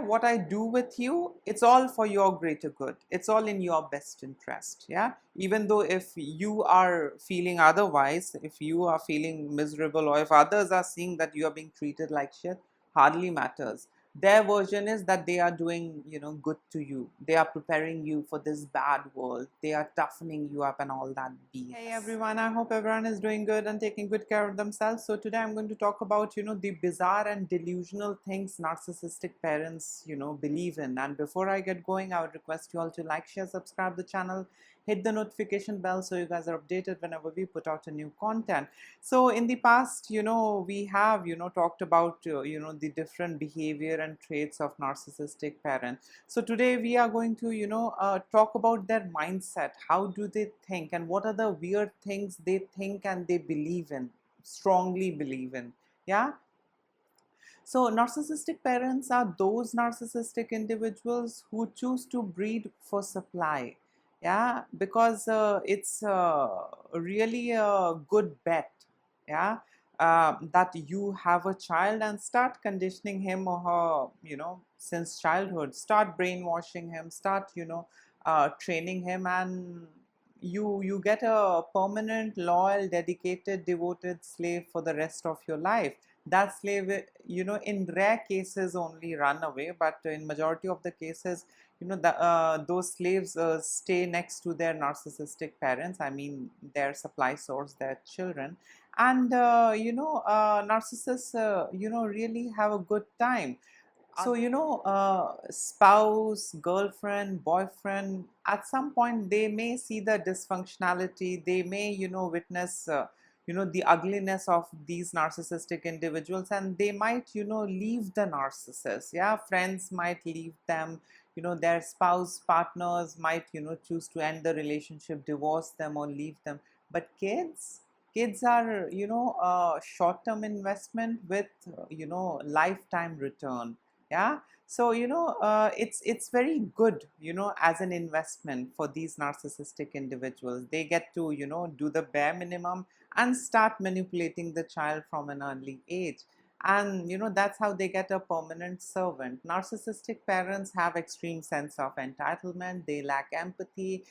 what I do with you, it's all for your greater good. It's all in your best interest. Yeah, even though if you are feeling otherwise, if you are feeling miserable, or if others are seeing that you are being treated like shit, hardly matters. Their version is that they are doing, good to you. They are preparing you for this bad world. They are toughening you up and all that BS. Hey everyone, I hope everyone is doing good and taking good care of themselves. So today I'm going to talk about, the bizarre and delusional things narcissistic parents, believe in. And before I get going, I would request you all to like, share, subscribe the channel, hit the notification bell so you guys are updated whenever we put out a new content. So in the past, we have, talked about, the different behavior and traits of narcissistic parents. So today we are going to, talk about their mindset. How do they think, and what are the weird things they think and they believe in, strongly believe in. Yeah. So narcissistic parents are those narcissistic individuals who choose to breed for supply. Yeah, because it's really a good bet. Yeah, that you have a child and start conditioning him or her, since childhood. Start brainwashing him. Start, training him, and you get a permanent, loyal, dedicated, devoted slave for the rest of your life. That slave, in rare cases only run away, but in majority of the cases, those slaves stay next to their narcissistic parents. I mean, their supply source, their children. And narcissists really have a good time. So spouse, girlfriend, boyfriend, at some point they may see the dysfunctionality. They may witness the ugliness of these narcissistic individuals, and they might leave the narcissist. Yeah, friends might leave them. Their spouse, partners might choose to end the relationship, divorce them, or leave them. But kids are short-term investment with lifetime return. Yeah. So it's very good as an investment for these narcissistic individuals. They get to do the bare minimum and start manipulating the child from an early age. And that's how they get a permanent servant. Narcissistic parents have extreme sense of entitlement. They lack empathy.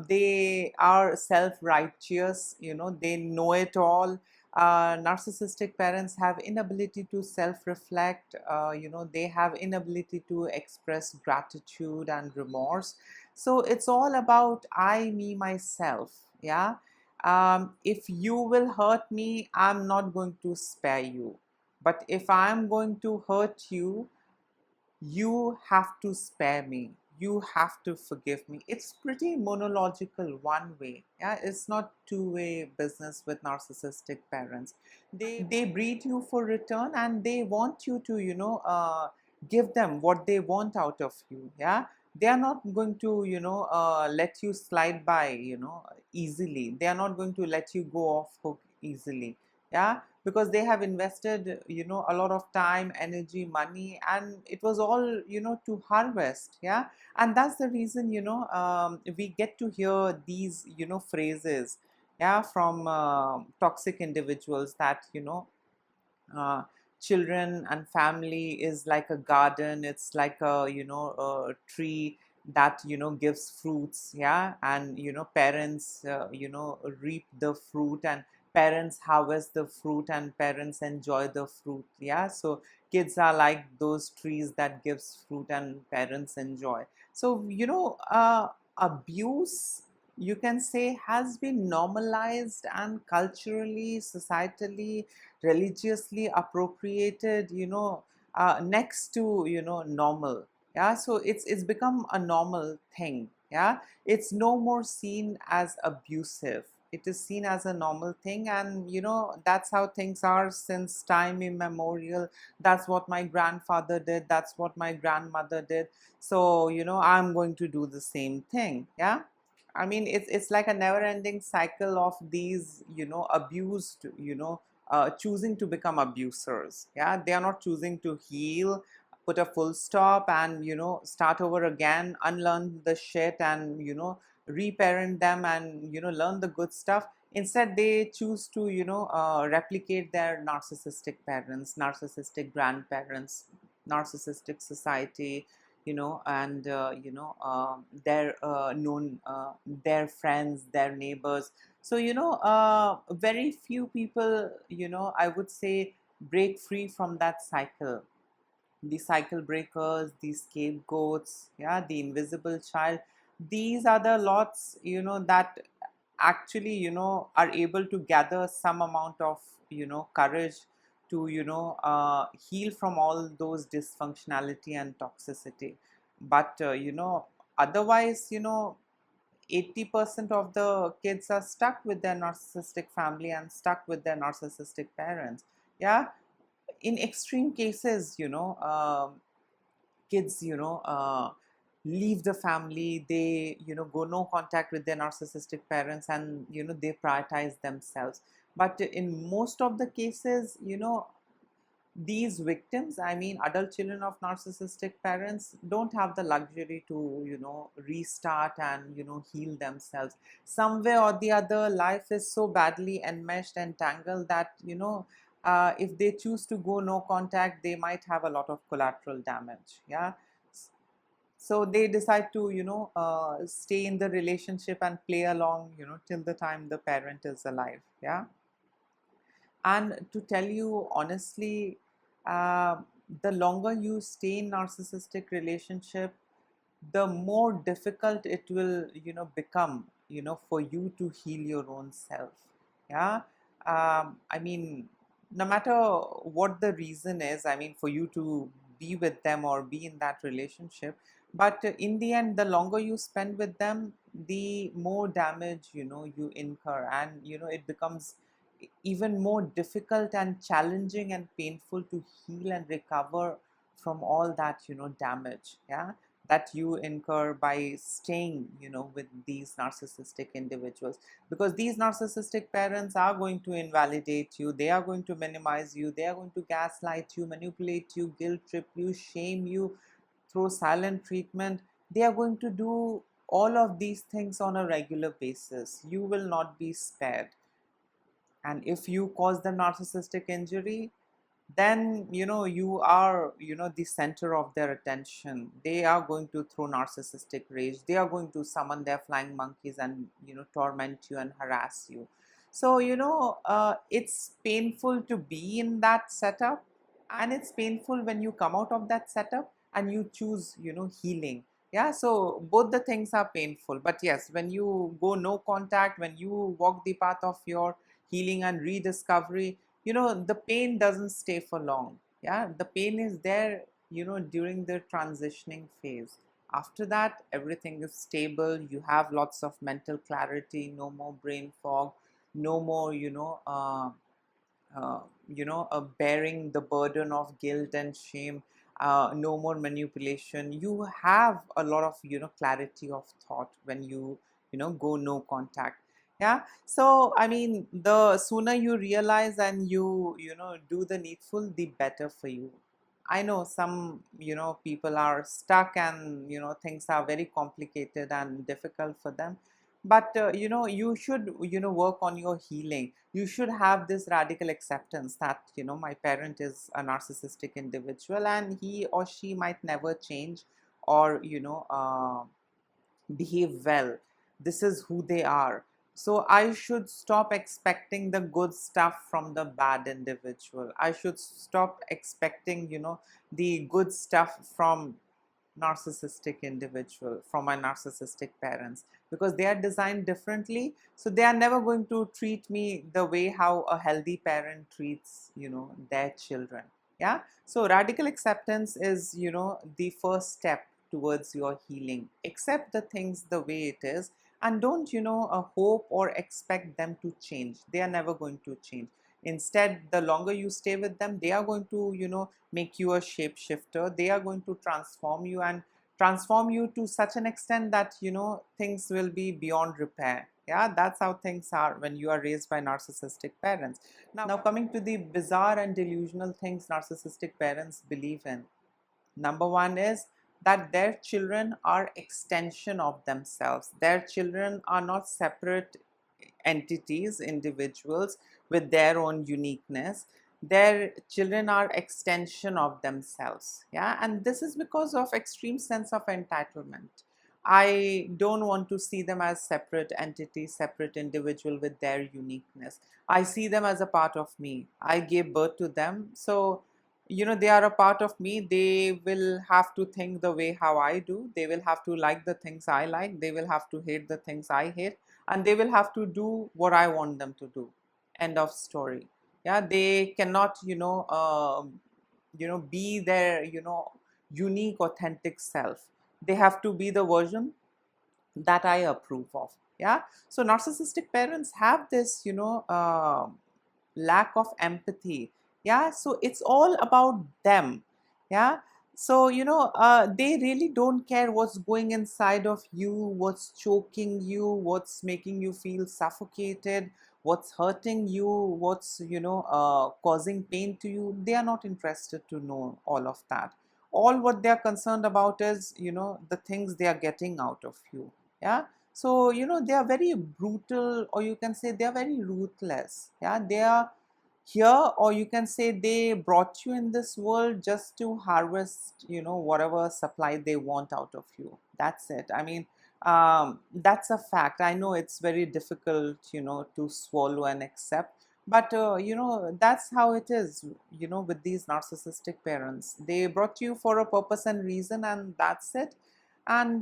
They are self-righteous. They know it all. Narcissistic parents have inability to self-reflect. They have inability to express gratitude and remorse. So it's all about I, me, myself. Yeah. If you will hurt me, I'm not going to spare you. But if I'm going to hurt you, you have to spare me. You have to forgive me. It's pretty monological, one way. Yeah, it's not two-way business with narcissistic parents. They breed you for return, and they want you to give them what they want out of you. Yeah, they are not going to let you slide by easily. They are not going to let you go off hook easily. Yeah, because they have invested a lot of time, energy, money, and it was all to harvest. Yeah, and that's the reason we get to hear these phrases, yeah, from toxic individuals, that uh, children and family is like a garden. It's like a a tree that gives fruits. Yeah, and parents reap the fruit, and parents harvest the fruit, and parents enjoy the fruit. Yeah, so kids are like those trees that gives fruit and parents enjoy. So abuse, you can say, has been normalized and culturally, societally, religiously appropriated, next to normal. Yeah, so it's become a normal thing. Yeah, it's no more seen as abusive. It is seen as a normal thing, and that's how things are since time immemorial. That's what my grandfather did, that's what my grandmother did. So I'm going to do the same thing. Yeah, I mean, it's like a never-ending cycle of these, abused, choosing to become abusers. Yeah, they are not choosing to heal, put a full stop, and start over again, unlearn the shit, and reparent them, and learn the good stuff. Instead, they choose to replicate their narcissistic parents, narcissistic grandparents, narcissistic society, and their known their friends, their neighbors. So very few people, I would say, break free from that cycle. The cycle breakers, the scapegoats, yeah, the invisible child. These are the lots, that actually, are able to gather some amount of, courage to, heal from all those dysfunctionality and toxicity. But, otherwise, 80% of the kids are stuck with their narcissistic family and stuck with their narcissistic parents. Yeah, in extreme cases, kids, leave the family, they, go no contact with their narcissistic parents, and, they prioritize themselves. But in most of the cases, these victims, I mean adult children of narcissistic parents, don't have the luxury to, restart and, heal themselves. Some way or the other, life is so badly enmeshed and tangled that, if they choose to go no contact, they might have a lot of collateral damage. Yeah. So they decide to, stay in the relationship and play along, till the time the parent is alive. Yeah. And to tell you honestly, uh, the longer you stay in narcissistic relationship, the more difficult it will, become, for you to heal your own self. Yeah. I mean, no matter what the reason is, I mean, for you to be with them or be in that relationship, but in the end, the longer you spend with them, the more damage, you incur, and, it becomes even more difficult and challenging and painful to heal and recover from all that, damage. Yeah, that you incur by staying, with these narcissistic individuals. Because these narcissistic parents are going to invalidate you, they are going to minimize you, they are going to gaslight you, manipulate you, guilt trip you, shame you through silent treatment. They are going to do all of these things on a regular basis. You will not be spared. And if you cause them narcissistic injury, then, you are, the center of their attention. They are going to throw narcissistic rage, they are going to summon their flying monkeys and, torment you and harass you. So, it's painful to be in that setup, and it's painful when you come out of that setup and you choose, healing. Yeah, so both the things are painful. But yes, when you go no contact, when you walk the path of your healing and rediscovery, the pain doesn't stay for long. Yeah, the pain is there, during the transitioning phase. After that, everything is stable, you have lots of mental clarity, no more brain fog, no more, bearing the burden of guilt and shame, no more manipulation. You have a lot of, clarity of thought when you, go no contact. Yeah. So, I mean, the sooner you realize and you, do the needful, the better for you. I know some, people are stuck and, things are very complicated and difficult for them. But, you should, work on your healing. You should have this radical acceptance that, my parent is a narcissistic individual and he or she might never change or, behave well. This is who they are. So I should stop expecting the good stuff from the bad individual. I should stop expecting, the good stuff from narcissistic individual, from my narcissistic parents, because they are designed differently. So they are never going to treat me the way how a healthy parent treats, their children. Yeah. So radical acceptance is, the first step towards your healing. Accept the things the way it is, and don't, hope or expect them to change. They are never going to change. Instead, the longer you stay with them, they are going to, make you a shapeshifter. They are going to transform you, and transform you to such an extent that, things will be beyond repair. Yeah, that's how things are when you are raised by narcissistic parents. Now coming to the bizarre and delusional things narcissistic parents believe in. Number one is that their children are extension of themselves. Their children are not separate entities, individuals with their own uniqueness. their children are extension of themselves. Yeah, and this is because of extreme sense of entitlement. I don't want to see them as separate entities, separate individual with their uniqueness. I see them as a part of me. I gave birth to them, so they are a part of me. They will have to think the way how I do. They will have to like the things I like. They will have to hate the things I hate, and they will have to do what I want them to do. End of story. Yeah, they cannot be their unique authentic self. They have to be the version that I approve of. Yeah, so narcissistic parents have this lack of empathy. Yeah, so it's all about them. Yeah, so they really don't care what's going inside of you, what's choking you, what's making you feel suffocated, what's hurting you, what's causing pain to you. They are not interested to know all of that. All what they are concerned about is the things they are getting out of you. Yeah, so they are very brutal, or you can say they are very ruthless. Yeah, they are here, or you can say they brought you in this world just to harvest whatever supply they want out of you. That's it. I mean, that's a fact. I know it's very difficult to swallow and accept, but that's how it is with these narcissistic parents. They brought you for a purpose and reason, and that's it. And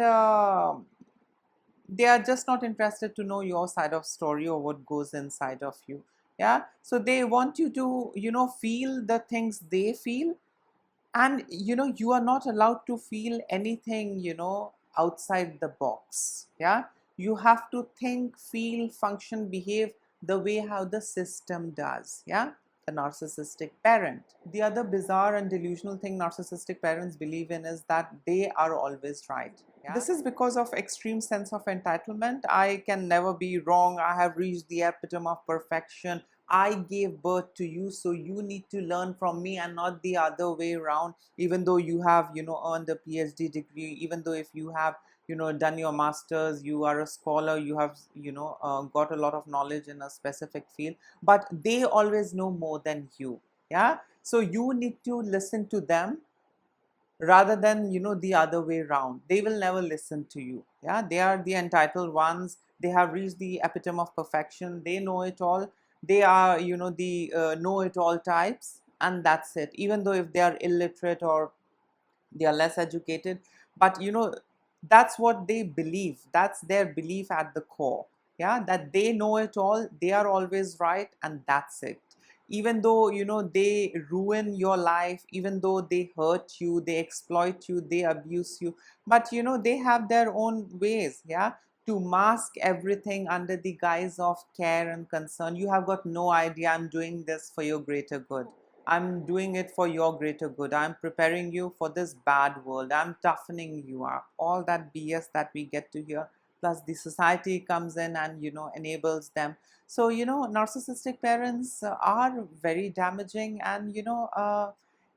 they are just not interested to know your side of story or what goes inside of you. Yeah, so they want you to feel the things they feel, and you are not allowed to feel anything outside the box. Yeah, you have to think, feel, function, behave the way how the system does. Yeah, the narcissistic parent. The other bizarre and delusional thing narcissistic parents believe in is that they are always right. Yeah? This is because of extreme sense of entitlement. I can never be wrong. I have reached the epitome of perfection. I gave birth to you, so you need to learn from me and not the other way around. Even though you have, earned a PhD degree, even though if you have, done your master's, you are a scholar, you have, got a lot of knowledge in a specific field, but they always know more than you. Yeah. So you need to listen to them rather than the other way around. They will never listen to you. Yeah, they are the entitled ones. They have reached the epitome of perfection. They know it all. They are the know it all types, and that's it. Even though if they are illiterate or they are less educated, but that's what they believe. That's their belief at the core. Yeah, that they know it all, they are always right, and that's it. Even though they ruin your life, even though they hurt you, they exploit you, they abuse you, but they have their own ways. Yeah, to mask everything under the guise of care and concern. You have got no idea, I'm doing this for your greater good. I'm doing it for your greater good. I'm preparing you for this bad world. I'm toughening you up. All that BS that we get to hear, plus the society comes in and enables them. So narcissistic parents are very damaging, and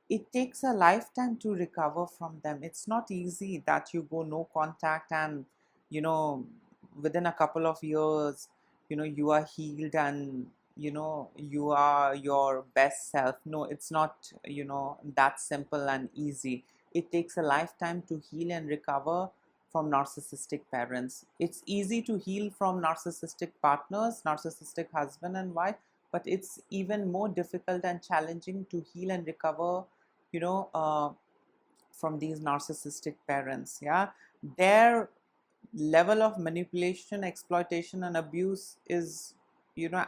it takes a lifetime to recover from them. It's not easy that you go no contact and you know within a couple of years you are healed and you are your best self. No, it's not that simple and easy. It takes a lifetime to heal and recover from narcissistic parents. It's easy to heal from narcissistic partners, narcissistic husband and wife, but it's even more difficult and challenging to heal and recover you know uh, from these narcissistic parents. Yeah, their level of manipulation, exploitation and abuse is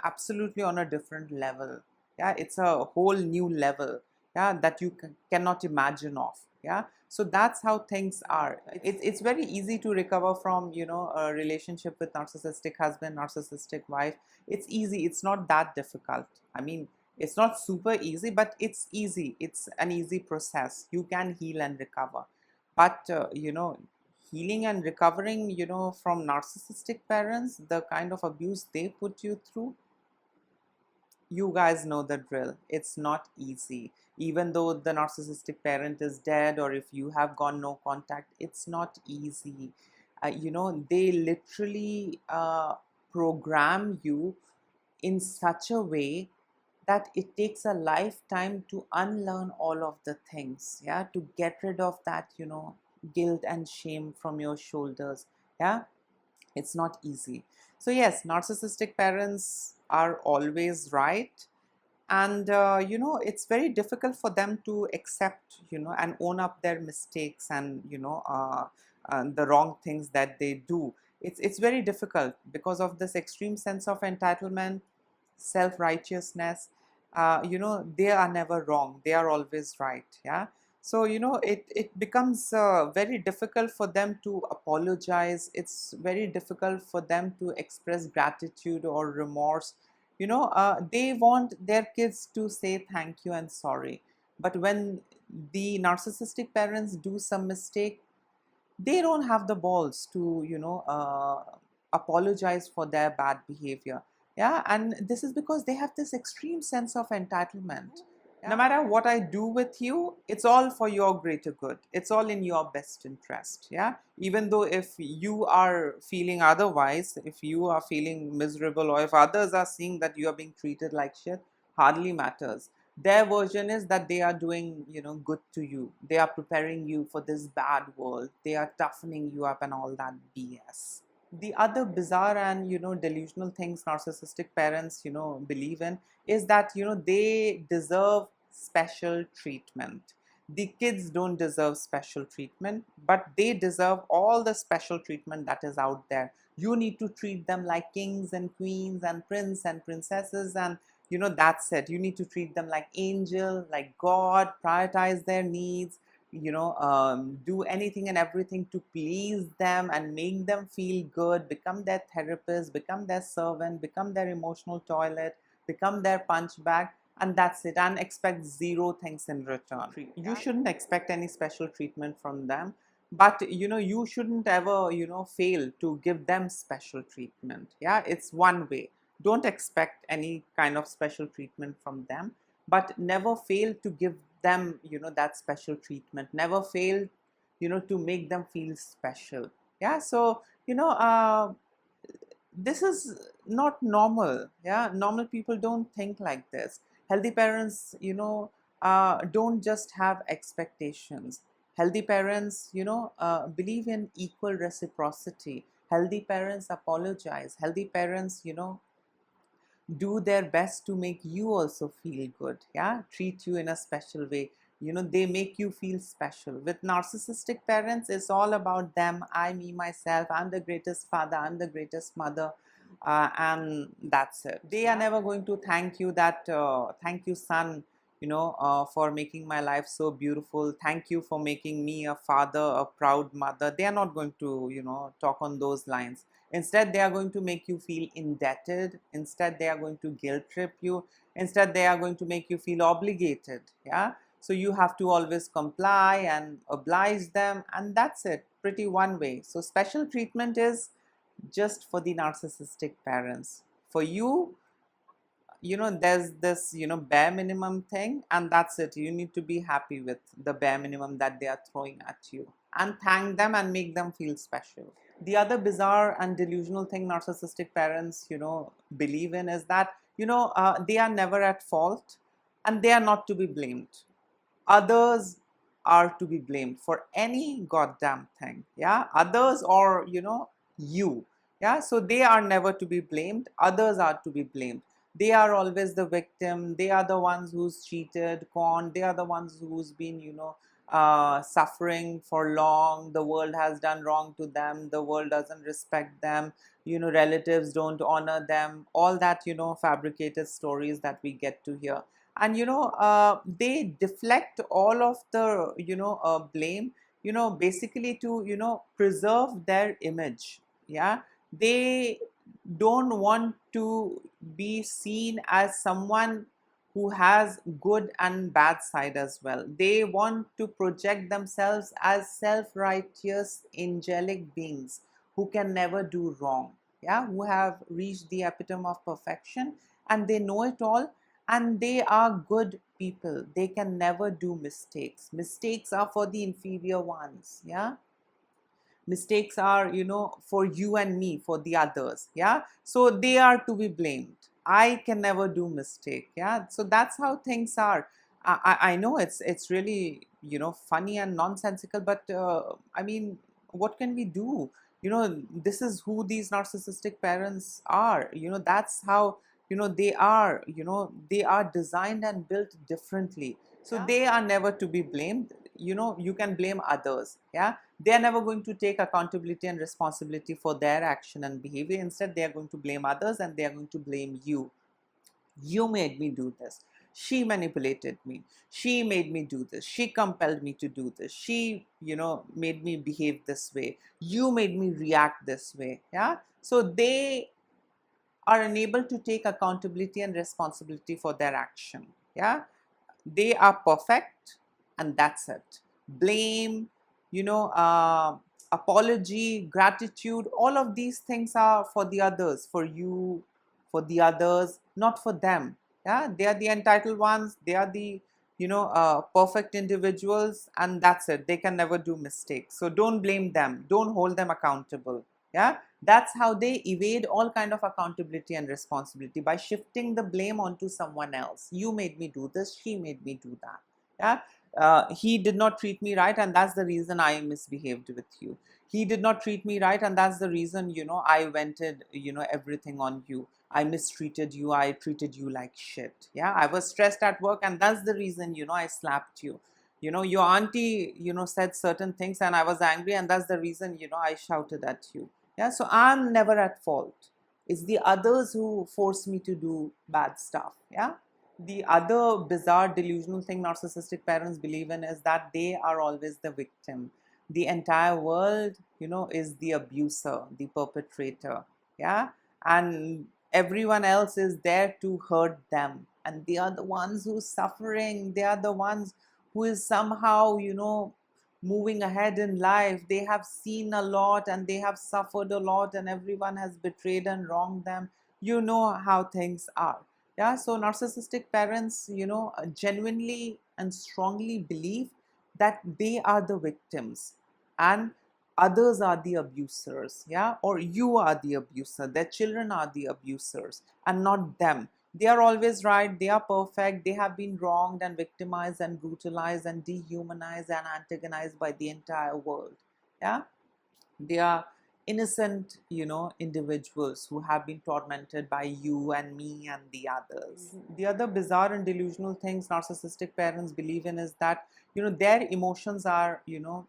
absolutely on a different level. Yeah, it's a whole new level. Yeah, that you cannot imagine of. Yeah, so that's how things are. It's very easy to recover from a relationship with narcissistic husband, narcissistic wife. It's easy, it's not that difficult. I mean, it's not super easy, but it's easy. It's an easy process. You can heal and recover. But healing and recovering from narcissistic parents, the kind of abuse they put you through, you guys know the drill. It's not easy. Even though the narcissistic parent is dead, or if you have gone no contact, it's not easy. They literally program you in such a way that it takes a lifetime to unlearn all of the things, yeah, to get rid of that, guilt and shame from your shoulders. Yeah, it's not easy. So yes, narcissistic parents are always right, and it's very difficult for them to accept, and own up their mistakes, and the wrong things that they do. It's very difficult because of this extreme sense of entitlement, self-righteousness. They are never wrong, they are always right. Yeah, so it becomes very difficult for them to apologize. It's very difficult for them to express gratitude or remorse. They want their kids to say thank you and sorry, but when the narcissistic parents do some mistake, they don't have the balls to apologize for their bad behavior. Yeah, and this is because they have this extreme sense of entitlement. No matter what I do with you, it's all for your greater good, it's all in your best interest. Yeah, even though if you are feeling otherwise, if you are feeling miserable, or if others are seeing that you are being treated like shit, hardly matters. Their version is that they are doing good to you, they are preparing you for this bad world, they are toughening you up and all that BS. The other bizarre and delusional things narcissistic parents believe in is that they deserve special treatment. The kids don't deserve special treatment, but they deserve all the special treatment that is out there. You need to treat them like kings and queens and prince and princesses, and that's it. You need to treat them like angel, like God, prioritize their needs, do anything and everything to please them and make them feel good, become their therapist, become their servant, become their emotional toilet, become their punch bag, and that's it, and expect zero things in return. You shouldn't expect any special treatment from them, but you shouldn't ever fail to give them special treatment. Yeah, it's one way. Don't expect any kind of special treatment from them, but never fail to give them that special treatment. Never fail to make them feel special. Yeah, so this is not normal. Yeah, normal people don't think like this. Healthy parents don't just have expectations. Healthy parents believe in equal reciprocity. Healthy parents apologize. Healthy parents do their best to make you also feel good. Yeah, treat you in a special way. They make you feel special. With narcissistic parents, it's all about them. I, me, myself, I'm the greatest father, I'm the greatest mother, and that's it. They are never going to thank you that thank you son, for making my life so beautiful. Thank you for making me a father, a proud mother. They are not going to talk on those lines. Instead, they are going to make you feel indebted. Instead, they are going to guilt trip you. Instead, they are going to make you feel obligated. Yeah. So you have to always comply and oblige them. And that's it. Pretty one way. So special treatment is just for the narcissistic parents. For you, there's this bare minimum thing, and that's it. You need to be happy with the bare minimum that they are throwing at you, and thank them and make them feel special. The other bizarre and delusional thing narcissistic parents believe in is that they are never at fault, and they are not to be blamed. Others are to be blamed for any goddamn thing. Yeah, others, or you. Yeah, so they are never to be blamed, others are to be blamed. They are always the victim. They are the ones who's cheated, conned. They are the ones who's been suffering for long. The world has done wrong to them, the world doesn't respect them, relatives don't honor them, all that fabricated stories that we get to hear. And they deflect all of the blame, basically to preserve their image. Yeah, they don't want to be seen as someone who has good and bad side as well. They want to project themselves as self-righteous angelic beings who can never do wrong. Yeah, who have reached the epitome of perfection, and they know it all, and they are good people. They can never do mistakes. Mistakes are for the inferior ones. Yeah, mistakes are for you and me, for the others. Yeah, so they are to be blamed. I can never do mistake. Yeah, so that's how things are. I know it's really, you know, funny and nonsensical, but I mean, what can we do? You know, this is who these narcissistic parents are. You know, that's how, you know, they are. You know, they are designed and built differently, so they are never to be blamed. You know, you can blame others. Yeah, they are never going to take accountability and responsibility for their action and behavior. Instead, they are going to blame others, and they are going to blame you. You made me do this. She manipulated me. She made me do this. She compelled me to do this. She, you know, made me behave this way. You made me react this way. Yeah, so they are unable to take accountability and responsibility for their action. Yeah, they are perfect, and that's it. Blame, you know, apology, gratitude, all of these things are for the others, for you, for the others, not for them. Yeah, they are the entitled ones. They are the, you know, perfect individuals, and that's it. They can never do mistakes, so don't blame them, don't hold them accountable. Yeah, that's how they evade all kind of accountability and responsibility, by shifting the blame onto someone else. You made me do this, she made me do that. Yeah, he did not treat me right, and that's the reason I misbehaved with you. He did not treat me right, and that's the reason, you know, I vented, you know, everything on you. I mistreated you, I treated you like shit. Yeah, I was stressed at work, and that's the reason, you know, I slapped you. You know, your auntie, you know, said certain things, and I was angry, and that's the reason, you know, I shouted at you. Yeah, so I'm never at fault. It's the others who force me to do bad stuff. Yeah. The other bizarre delusional thing narcissistic parents believe in is that they are always the victim. The entire world, you know, is the abuser, the perpetrator. Yeah. And everyone else is there to hurt them. And they are the ones who are suffering. They are the ones who is somehow, you know, moving ahead in life. They have seen a lot, and they have suffered a lot, and everyone has betrayed and wronged them. You know how things are. Yeah, so narcissistic parents, you know, genuinely and strongly believe that they are the victims, and others are the abusers. Yeah, or you are the abuser, their children are the abusers, and not them. They are always right, they are perfect, they have been wronged and victimized and brutalized and dehumanized and antagonized by the entire world. Yeah, they are innocent, you know, individuals who have been tormented by you and me and the others. The other bizarre and delusional things narcissistic parents believe in is that, you know, their emotions are, you know,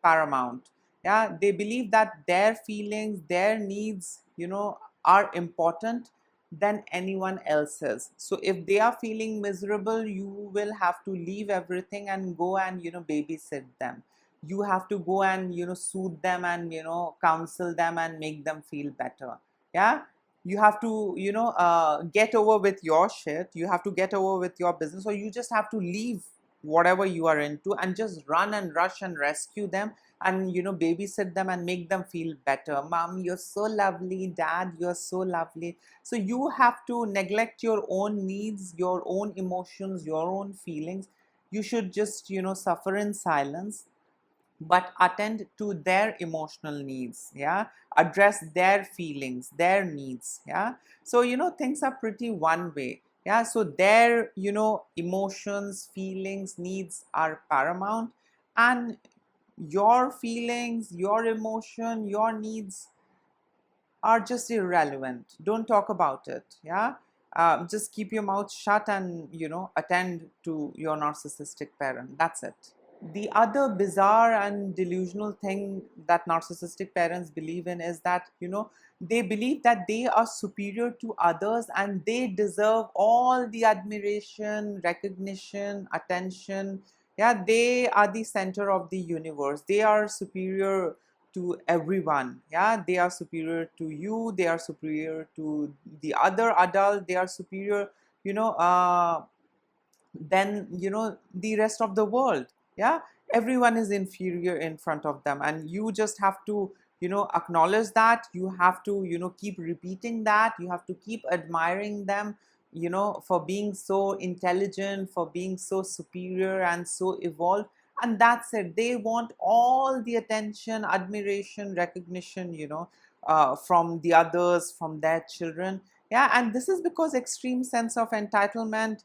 paramount. Yeah, they believe that their feelings, their needs, you know, are important than anyone else's. So if they are feeling miserable, you will have to leave everything and go and, you know, babysit them. You have to go and, you know, soothe them and, you know, counsel them and make them feel better. Yeah, you have to, you know, get over with your shit, you have to get over with your business, or you just have to leave whatever you are into and just run and rush and rescue them, and, you know, babysit them and make them feel better. Mom, you're so lovely. Dad, you're so lovely. So you have to neglect your own needs, your own emotions, your own feelings. You should just, you know, suffer in silence, but attend to their emotional needs. Yeah, address their feelings, their needs. Yeah, so, you know, things are pretty one way. Yeah, so their, you know, emotions, feelings, needs are paramount, and your feelings, your emotion, your needs are just irrelevant. Don't talk about it. Yeah, just keep your mouth shut and, you know, attend to your narcissistic parent. That's it. The other bizarre and delusional thing that narcissistic parents believe in is that, you know, they believe that they are superior to others, and they deserve all the admiration, recognition, attention. Yeah, they are the center of the universe. They are superior to everyone. Yeah, they are superior to you, they are superior to the other adult, they are superior, you know, than, you know, the rest of the world. Yeah, everyone is inferior in front of them, and you just have to, you know, acknowledge that. You have to, you know, keep repeating that. You have to keep admiring them, you know, for being so intelligent, for being so superior and so evolved. And that's it. They want all the attention, admiration, recognition, you know, from the others, from their children. Yeah, and this is because extreme sense of entitlement,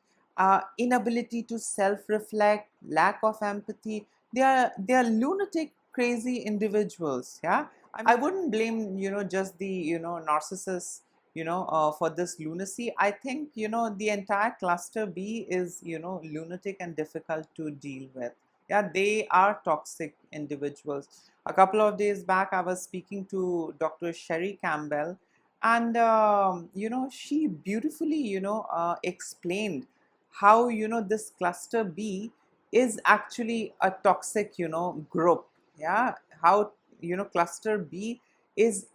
inability to self-reflect, lack of empathy. They are lunatic, crazy individuals. Yeah, I wouldn't blame just the narcissists for this lunacy. I think the entire cluster B is lunatic and difficult to deal with. Yeah, they are toxic individuals. A couple of days back, I was speaking to Dr. Sherry Campbell, and she beautifully explained how this cluster B is actually a toxic group. Yeah, how cluster B is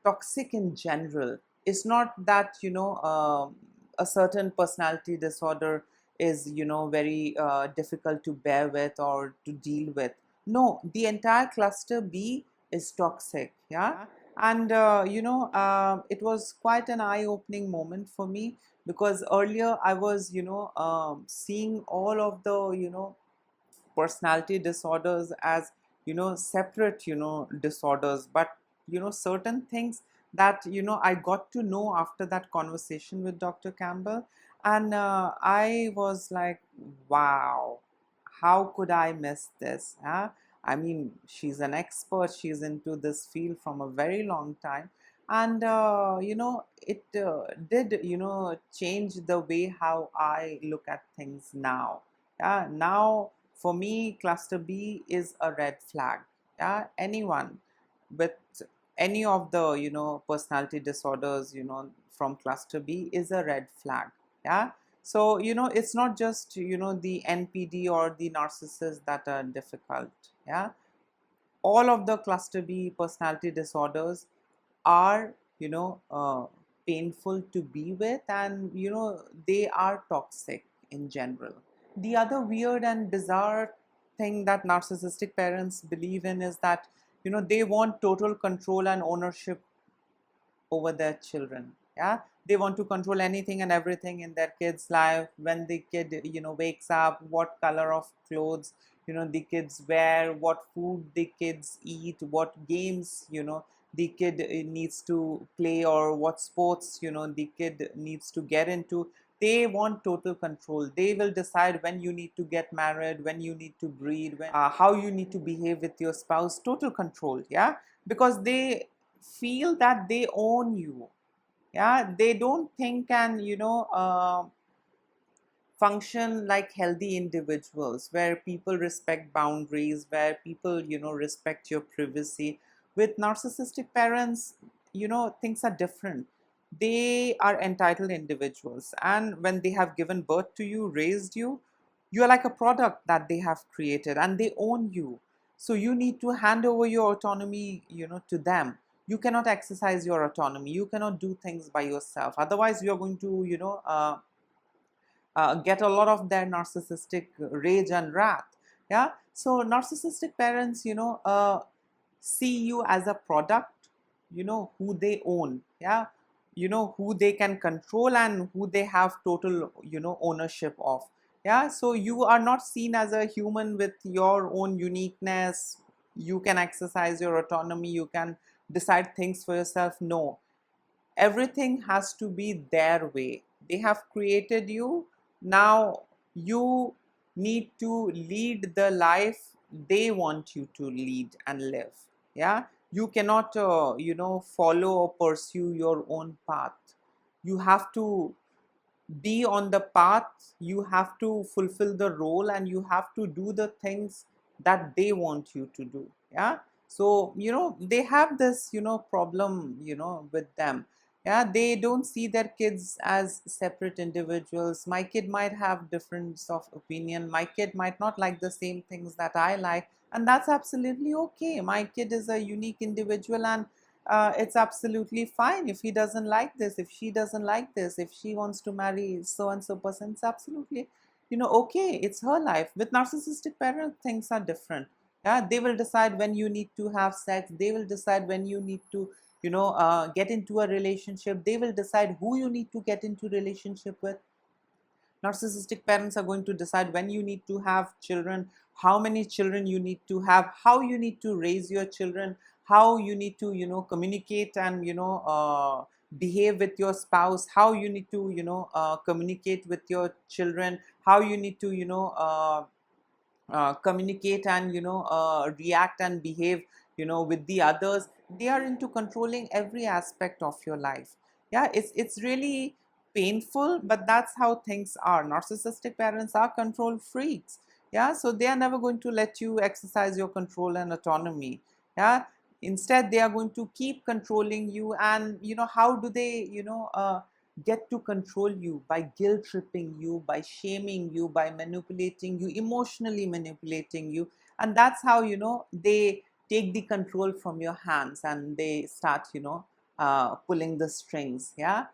toxic in general. It's not that a certain personality disorder is very difficult to bear with or to deal with. No, the entire cluster B is toxic. Yeah, and it was quite an eye-opening moment for me, because earlier I was seeing all of the personality disorders as separate disorders. But certain things that I got to know after that conversation with Dr. Campbell, and I was like, wow, how could I miss this, huh? I mean, she's an expert, she's into this field from a very long time, and it did change the way how I look at things now. Yeah, now for me, cluster B is a red flag. Yeah, anyone with any of the personality disorders from cluster B is a red flag. Yeah, so it's not just the NPD or the narcissists that are difficult. Yeah, all of the cluster B personality disorders are painful to be with, and they are toxic in general. The other weird and bizarre thing that narcissistic parents believe in is that they want total control and ownership over their children. Yeah, they want to control anything and everything in their kid's life. When the kid wakes up, what color of clothes the kids wear, what food the kids eat, what games the kid needs to play, or what sports the kid needs to get into. They want total control. They will decide when you need to get married, when you need to breed, how you need to behave with your spouse. Total control. Yeah, because they feel that they own you. Yeah, they don't think and function like healthy individuals, where people respect boundaries, where people respect your privacy. With narcissistic parents, things are different. They are entitled individuals, and when they have given birth to you, raised you, you are like a product that they have created, and they own you. So you need to hand over your autonomy to them. You cannot exercise your autonomy, you cannot do things by yourself, otherwise you are going to get a lot of their narcissistic rage and wrath. Yeah, so narcissistic parents see you as a product who they own. Yeah, who they can control and who they have total ownership of. Yeah, so you are not seen as a human with your own uniqueness. You can exercise your autonomy, you can decide things for yourself. No, everything has to be their way. They have created you. Now you need to lead the life they want you to lead and live. Yeah, you cannot follow or pursue your own path. You have to be on the path, you have to fulfill the role, and you have to do the things that they want you to do. Yeah, so they have this problem with them. Yeah, they don't see their kids as separate individuals. My kid might have difference of opinion, my kid might not like the same things that I like, and that's absolutely okay. My kid is a unique individual, and it's absolutely fine if he doesn't like this, if she doesn't like this, if she wants to marry so and so person. It's absolutely okay, it's her life. With narcissistic parents, things are different. Yeah, they will decide when you need to have sex, they will decide when you need to get into a relationship, they will decide who you need to get into relationship with. Narcissistic parents are going to decide when you need to have children, how many children you need to have, how you need to raise your children, how you need to communicate and behave with your spouse, how you need to communicate with your children, how you need to communicate and react and behave with the others. They are into controlling every aspect of your life. Yeah, it's really painful, but that's how things are. Narcissistic parents are control freaks. Yeah, so they are never going to let you exercise your control and autonomy. Yeah, instead they are going to keep controlling you. And how do they get to control you? By guilt tripping you, by shaming you, by manipulating you, emotionally manipulating you. And that's how they take the control from your hands, and they start pulling the strings. Yeah,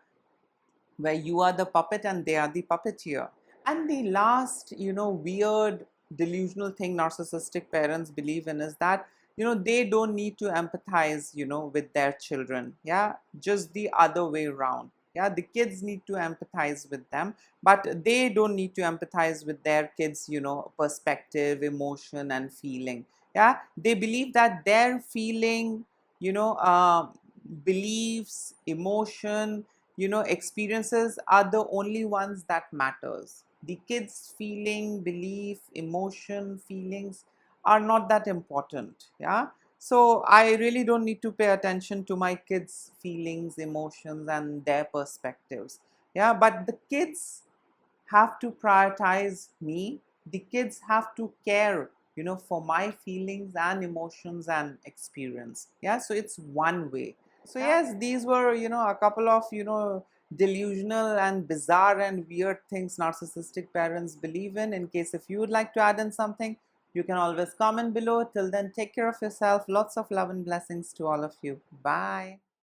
where you are the puppet and they are the puppeteer. And the last, weird delusional thing narcissistic parents believe in is that, they don't need to empathize, with their children. Yeah, just the other way around. Yeah, the kids need to empathize with them, but they don't need to empathize with their kids, perspective, emotion, and feeling. Yeah, they believe that their feeling, you know, uh, beliefs, emotion, experiences are the only ones that matters. The kids feeling, belief, emotion, feelings are not that important. Yeah, so I really don't need to pay attention to my kids feelings, emotions, and their perspectives. Yeah, but the kids have to prioritize me. The kids have to care, for my feelings and emotions and experience. Yeah, so it's one way. So yes, these were, a couple of, delusional and bizarre and weird things narcissistic parents believe in. In case if you would like to add in something, you can always comment below. Till then, take care of yourself. Lots of love and blessings to all of you. Bye.